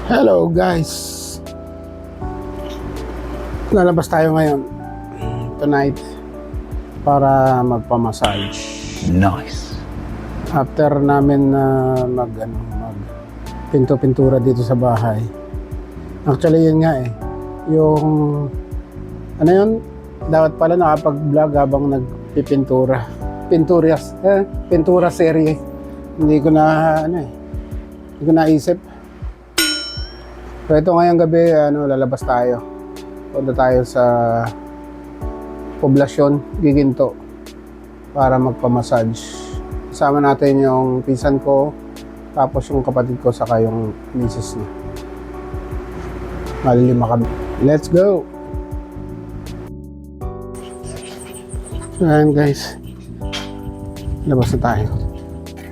Hello guys, lalabas tayo ngayon tonight para magpamassage. Nice. After namin na mag pintura dito sa bahay. Actually yun nga yung ano yun, dapat pala nakapag-vlog habang nagpipintura. Pintura serie. Hindi ko naisip. So ito ngayong gabi, lalabas tayo. Punta tayo sa poblasyon, Giginto, para magpamassage. Kasama natin yung pinsan ko, tapos yung kapatid ko, saka yung misis niya. Malilima kami. Let's go! So ayan guys, labas na tayo.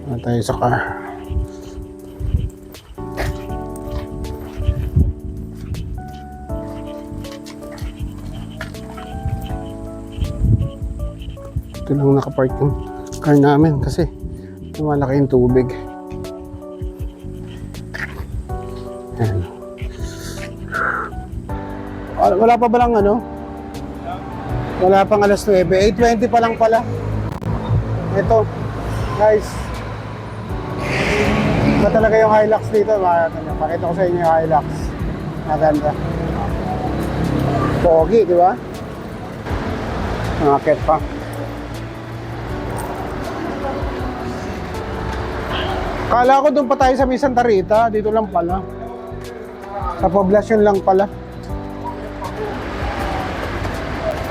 Labas tayo sa car. Ito lang nakapark yung car namin kasi malaki yung tubig. Ayan. Wala pa ba lang wala pang alas 9, 8:20 pa lang pala. Ito guys, iba talaga yung Hilux dito. Pakita ko sa inyo yung Hilux. Maganda, pogi, di ba? Nakakit pa. Kala ko doon pa tayo sa may Santa Rita. Dito lang pala. Sa poblasyon lang pala.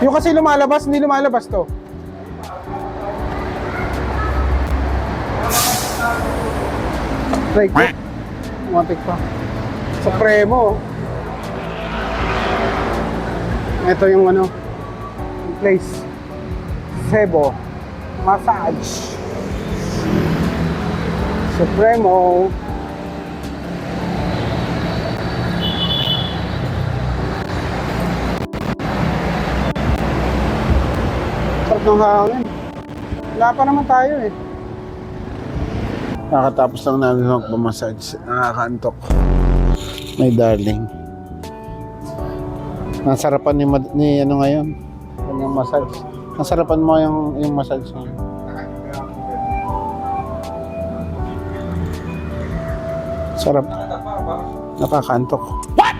Yung kasi lumalabas, hindi lumalabas to. Break ko. Matik pa. Supremo. Ito yung yung place. Sebo Massage. Supremo. Sarap ng hangin. Wala pa naman tayo Nakatapos lang namin magpamassage. Nakakaantok. My darling. Nasarapan ni ngayon. Yung massage. Nasarapan mo yung massage ngayon. Sarap. Nakakantok. What?